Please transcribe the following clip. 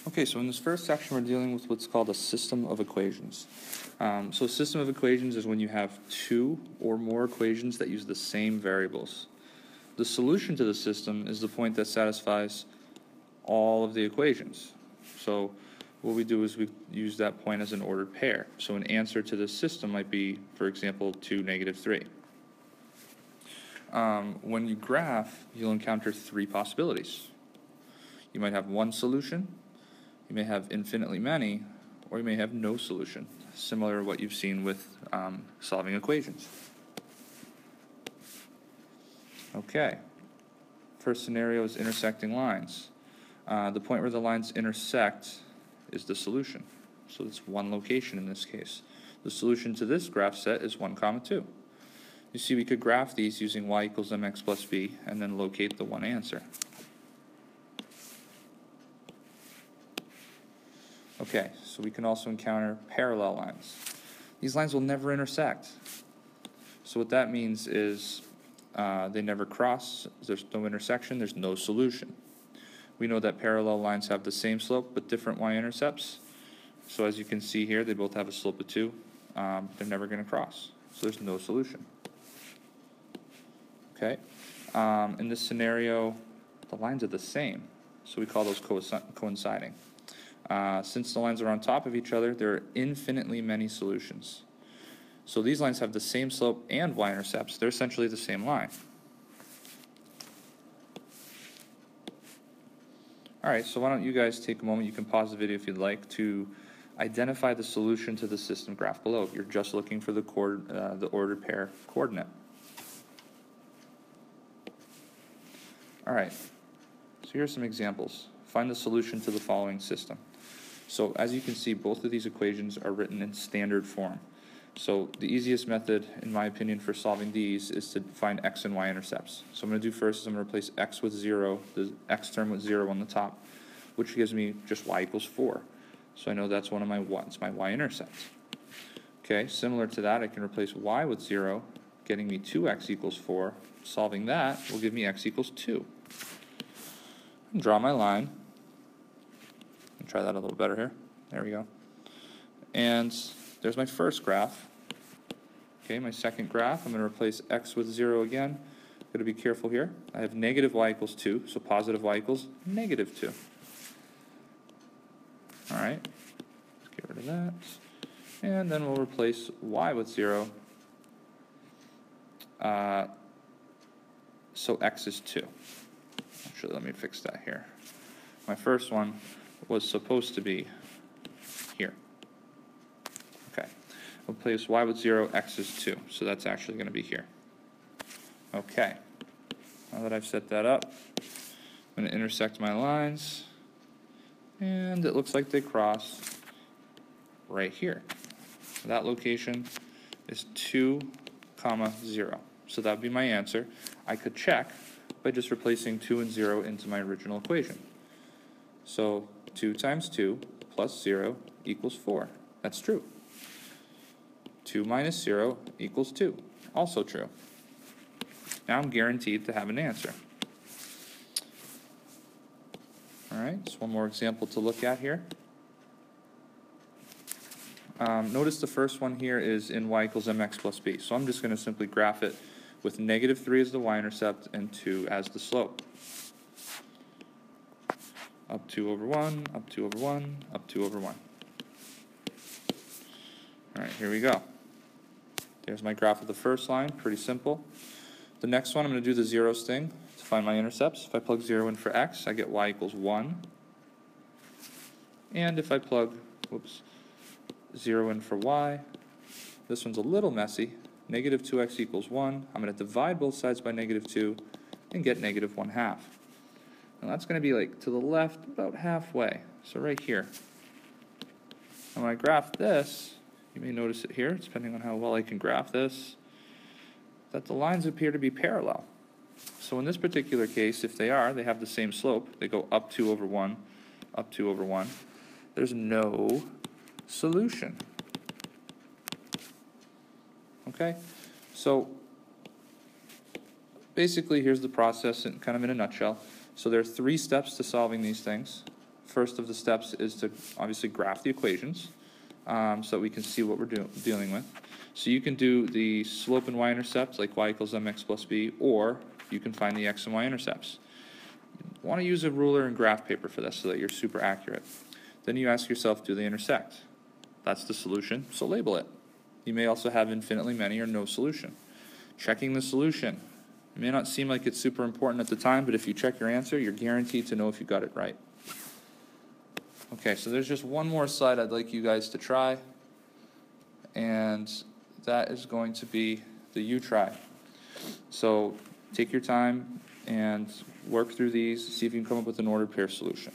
Okay, so in this first section, we're dealing with what's called a system of equations. So a system of equations is when you have two or more equations that use the same variables. The solution to the system is the point that satisfies all of the equations. So what we do is we use that point as an ordered pair. So an answer to this system might be, for example, 2, -3. When you graph, you'll encounter three possibilities. You might have one solution, you may have infinitely many, or you may have no solution, similar to what you've seen with solving equations. Okay, first scenario is intersecting lines. The point where the lines intersect is the solution. So it's one location in this case. The solution to this graph set is 1, 2. You see, we could graph these using y = mx plus b and then locate the one answer. Okay, so we can also encounter parallel lines. These lines will never intersect. So what that means is they never cross, there's no intersection, there's no solution. We know that parallel lines have the same slope but different y-intercepts. So as you can see here, they both have a slope of 2. They're never going to cross, so there's no solution. Okay, in this scenario, the lines are the same, so we call those coinciding. Since the lines are on top of each other, there are infinitely many solutions. So these lines have the same slope and y-intercepts. They're essentially the same line. Alright, so why don't you guys take a moment, you can pause the video if you'd like, to identify the solution to the system graph below. You're just looking for the ordered pair coordinate. Alright, so here are some examples. Find the solution to the following system. So as you can see, both of these equations are written in standard form. So the easiest method, in my opinion, for solving these is to find x and y intercepts. So I'm going to do first is I'm going to replace x with 0, the x term with 0 on the top, which gives me just y = 4. So I know that's one of my y-intercepts. Okay, similar to that, I can replace y with 0, getting me 2x = 4. Solving that will give me x = 2. And draw my line. Try that a little better here. There we go. And there's my first graph. Okay, my second graph, I'm going to replace x with 0 again. Got to be careful here. I have negative y = 2, so positive y = -2. Alright, let's get rid of that. And then we'll replace y with 0. So x is 2. Actually, let me fix that here. My first one was supposed to be here. Okay, we'll place y with 0, x is 2. So that's actually going to be here. Okay, now that I've set that up, I'm going to intersect my lines. And it looks like they cross right here. That location is 2, 0. So that would be my answer. I could check by just replacing 2 and 0 into my original equation. So 2 times 2 plus 0 equals 4. That's true. 2 minus 0 equals 2. Also true. Now I'm guaranteed to have an answer. Alright, just one more example to look at here. Notice the first one here is in y = mx plus b. So I'm just going to simply graph it with -3 as the y-intercept and 2 as the slope. Up 2 over 1, up 2 over 1, up 2 over 1. Alright, here we go. There's my graph of the first line, pretty simple. The next one, I'm going to do the zeros thing to find my intercepts. If I plug 0 in for x, I get y = 1. And if I plug 0 in for y, this one's a little messy. -2x = 1. I'm going to divide both sides by -2 and get -1/2. And that's going to be like to the left about halfway, so right here. And when I graph this, you may notice it here, depending on how well I can graph this, that the lines appear to be parallel. So in this particular case, if they are, they have the same slope. They go up 2 over 1, up 2 over 1. There's no solution. Okay, so basically here's the process kind of in a nutshell. So there are 3 steps to solving these things. first of the steps is to obviously graph the equations so that we can see what we're dealing with. So you can do the slope and y-intercepts, like y equals mx plus b, or you can find the x and y intercepts. You want to use a ruler and graph paper for this so that you're super accurate. Then you ask yourself, do they intersect? That's the solution, so label it. You may also have infinitely many or no solution. Checking the solution. It may not seem like it's super important at the time, but if you check your answer, you're guaranteed to know if you got it right. Okay, so there's just one more slide I'd like you guys to try, and that is going to be the U-try. So take your time and work through these, see if you can come up with an ordered pair solution.